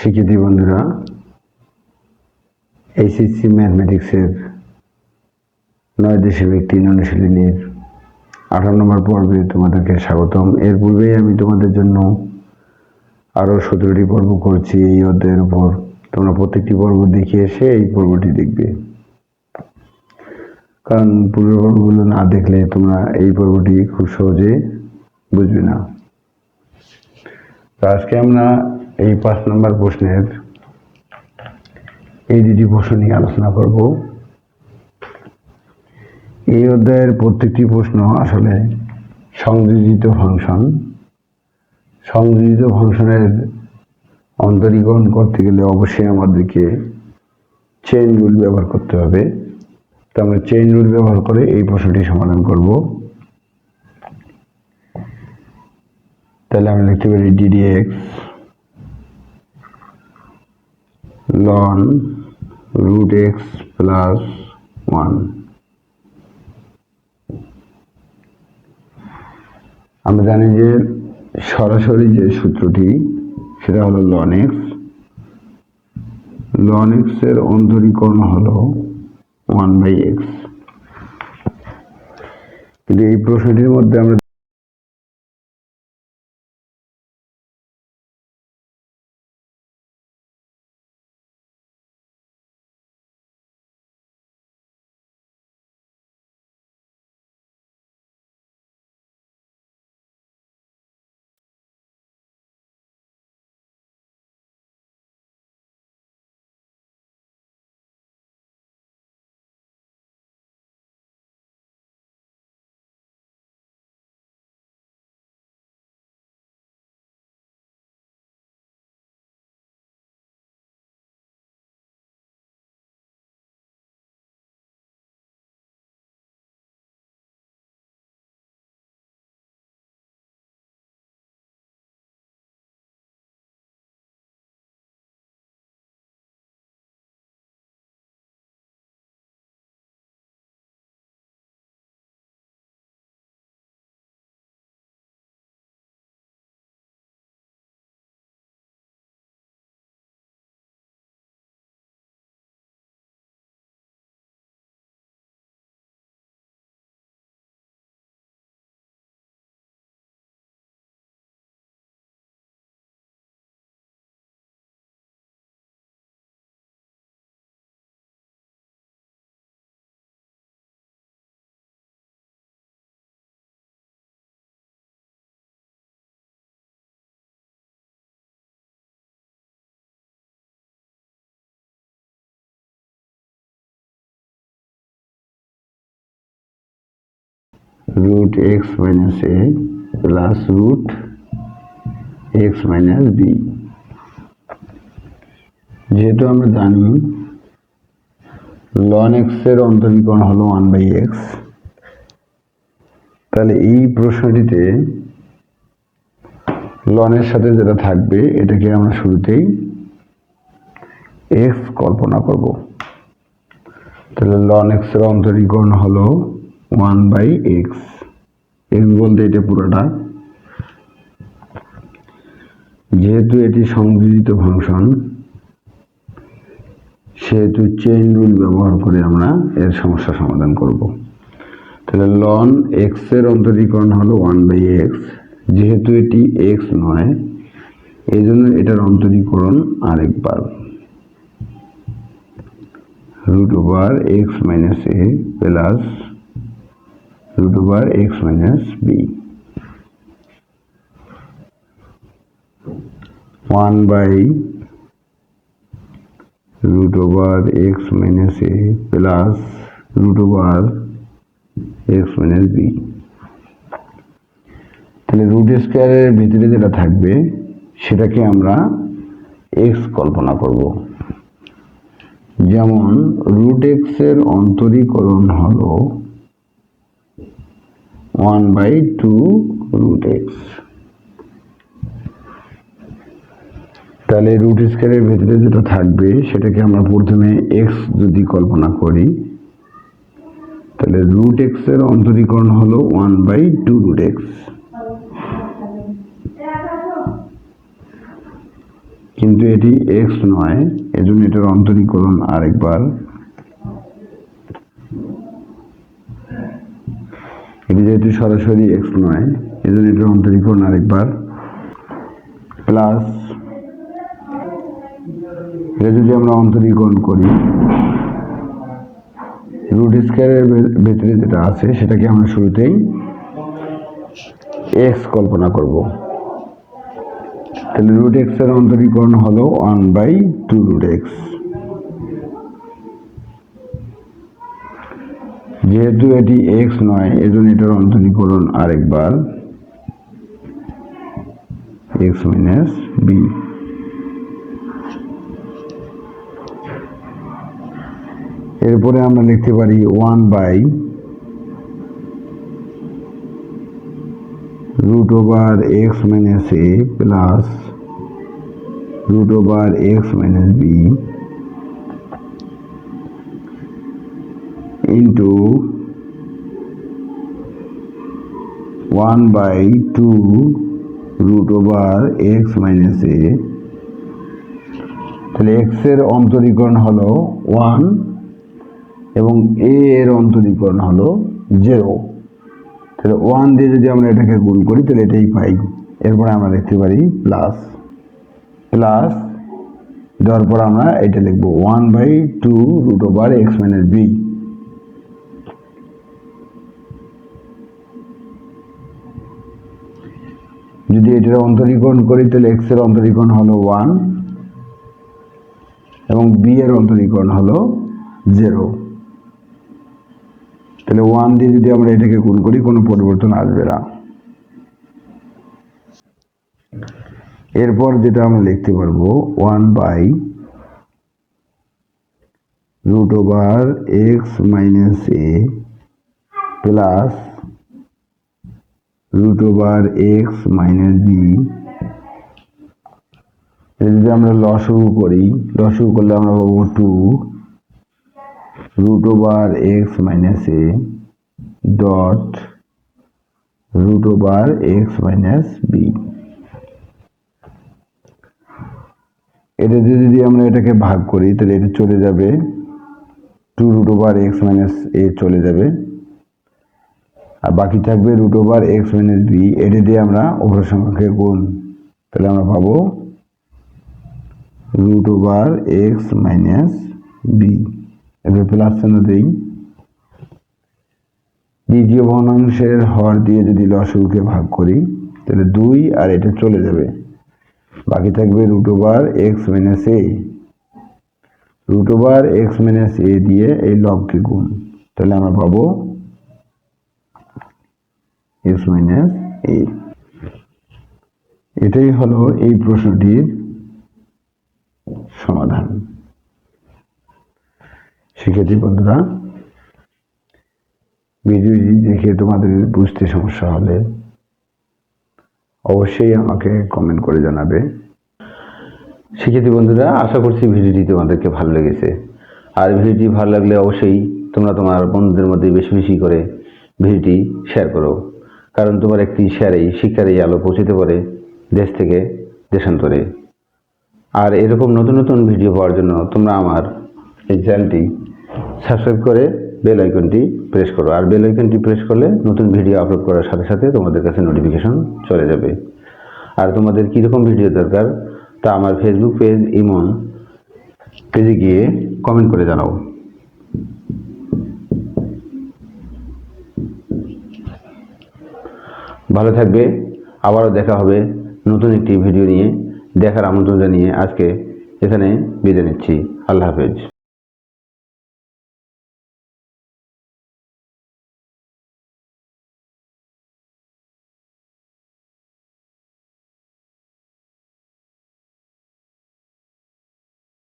শিক্ষার্থী বন্ধুরা, এইচএসসি ম্যাথমেটিক্সের 9.3 অনুশীলনীর 18 নম্বর পর্বে তোমাদেরকে স্বাগতম। এর পূর্বেই আমি তোমাদের জন্য আরও 17টি পর্ব করছি এই অধ্যায়ের উপর। তোমরা প্রত্যেকটি পর্ব দেখে এসে এই পর্বটি দেখবে, কারণ পূর্বের পর্বগুলো না দেখলে তোমরা এই পর্বটি খুব সহজে বুঝবে না। তো আজকে আমরা এই 5 নম্বর প্রশ্নের এই দুটি প্রশ্ন নিয়ে আলোচনা করব। এই অধ্যায়ের প্রত্যেকটি প্রশ্ন আসলে সংযোজিত ফাংশন। সংযোজিত ফাংশনের অন্তরীকরণ করতে গেলে অবশ্যই আমাদেরকে চেইন রুল ব্যবহার করতে হবে। তো আমরা চেইন রুল ব্যবহার করে এই প্রশ্নটি সমাধান করব। তাহলে আমরা লিখতে পারি ddx ln root x plus 1। আমরা জানি যে সরাসরি যে সূত্রটি সেটা হলো ln x। ln x এর অন্তরীকরণ হলো 1/x। কিন্তু এই প্রশ্নটির মধ্যে আমরা root x minus a plus root x minus b। যেহেতু আমরা জানি ln x এর অন্তরীকরণ হলো 1/x, তাহলে এই প্রশ্নটিতে ln এর সাথে যেটা থাকবে এটাকে আমরা শুরুতেই x কল্পনা করব। তাহলে ln x এর অন্তরীকরণ হলো 1/x। x বলতে এটা পুরোটা। যেহেতু এটি সংযোজিত ফাংশন সেহেতু চেইন রুল ব্যবহার করে আমরা এর সমস্যা সমাধান করব। তাহলে ln x এর অন্তরীকরণ হলো 1/x। যেহেতু এটি x নয়, এই জন্য এটার অন্তরীকরণ আরেকবার √x minus a plus √x minus b। 1/√x minus a plus √x minus b। তাহলে রুট স্কয়ারের ভিতরে যেটা থাকবে সেটাকে আমরা x কল্পনা করব। যেমন √x এর অন্তরীকরণ হলো 1/2√x। তাহলে রুট স্কয়ারের ভিতরে যেটা থাকবে সেটাকে আমরা প্রথমে x যদি কল্পনা করি, তাহলে √x এর অন্তরীকরণ হলো 1/2√x। কিন্তু এটি এক্স নয়, এজন্য এটার অন্তরীকরণ আরেকবার। এটি যেহেতু সরাসরি এক্স নয়, এজন্য এটার অন্তরীকরণ আরেকবার, প্লাস এটা যদি আমরা অন্তরীকরণ করি, রুট স্কয়ারের ভেতরে যেটা আছে সেটাকে আমরা শুরুতেই এক্স কল্পনা করব। তাহলে রুট এক্স এর অন্তরীকরণ হলো 1/2 রুট এক্স। যেহেতু এটি এক্স নয়, এজন্য এটার অন্তরীকরণ আরেকবার, এক্স মাইনাস বি। এরপরে আমরা লিখতে পারি 1/√x minus a plus √x minus b into 1/2√x minus a। তাহলে x এর অন্তরীকরণ হলো 1 এবং a এর অন্তরীকরণ হলো 0। তাহলে 1 দিয়ে যদি আমরা এটাকে গুণ করি তাহলে এটাই পাই। এরপরে আমরা লিখতে পারি প্লাস দেওয়ার পর আমরা এটা লিখবো 1/2√x minus b। যদি এটার অন্তরীকরণ করি তাহলে x এর অন্তরীকরণ হলো 1 এবং b এর অন্তরীকরণ হলো 0। তাহলে 1 দিয়ে যদি আমরা এটাকে গুণ করি কোনো পরিবর্তন আসবে না। এরপর যেটা আমরা লিখতে পারবো 1/√x minus a plus √x minus b। যদি আমরা লসাগু করি, লসাগু করলে আমরা পাবো 2√x minus a dot √x minus b। এটা যদি আমরা এটাকে ভাগ করি তাহলে এটা চলে যাবে, 2√x minus a চলে যাবে, আর বাকি থাকবে √x minus b। এটা দিয়ে আমরা উভয় সংখ্যাকে গুণ, তাহলে আমরা পাবো √x minus b। এবার প্লাস চিহ্ন দেই। দ্বিতীয় ভগ্নাংশের হর দিয়ে যদি লসাগুকে ভাগ করি তাহলে 2 আর এটা চলে যাবে, বাকি থাকবে √x minus a। √x minus a দিয়ে এই লবকে গুণ, তাহলে আমরা পাবো x minus a। এটাই হলো এই প্রশ্নটির সমাধান। শিক্ষার্থী বন্ধুরা, ভিডিওটি দেখে তোমাদের বুঝতে সমস্যা হলে অবশ্যই আমাকে কমেন্ট করে জানাবে। শিক্ষার্থী বন্ধুরা, আশা করছি ভিডিওটি তোমাদেরকে ভালো লেগেছে। আর ভিডিওটি ভালো লাগলে অবশ্যই তোমরা তোমার বন্ধুদের মধ্যে বেশি বেশি করে ভিডিওটি শেয়ার করো, কারণ তোমার একটি শেয়ারেই শিক্ষার এই আলো পৌঁছতে পারে দেশ থেকে দেশান্তরে। আর এরকম নতুন নতুন ভিডিও পাওয়ার জন্য তোমরা আমার এই চ্যানেলটি সাবস্ক্রাইব করে বেল আইকনটি প্রেস করো। আর বেল আইকনটি প্রেস করলে নতুন ভিডিও আপলোড করার সাথে সাথে তোমাদের কাছে নোটিফিকেশন চলে যাবে। আর তোমাদের কীরকম ভিডিও দরকার তা আমার ফেসবুক পেজ ইমন পেজে গিয়ে কমেন্ট করে জানাও। ভালো থাকবে, আবারও দেখা হবে নতুন একটি ভিডিও নিয়ে। দেখার আমন্ত্রণ জানিয়ে আজকে এখানে বিদায় নিচ্ছি। আল্লাহ হাফেজ।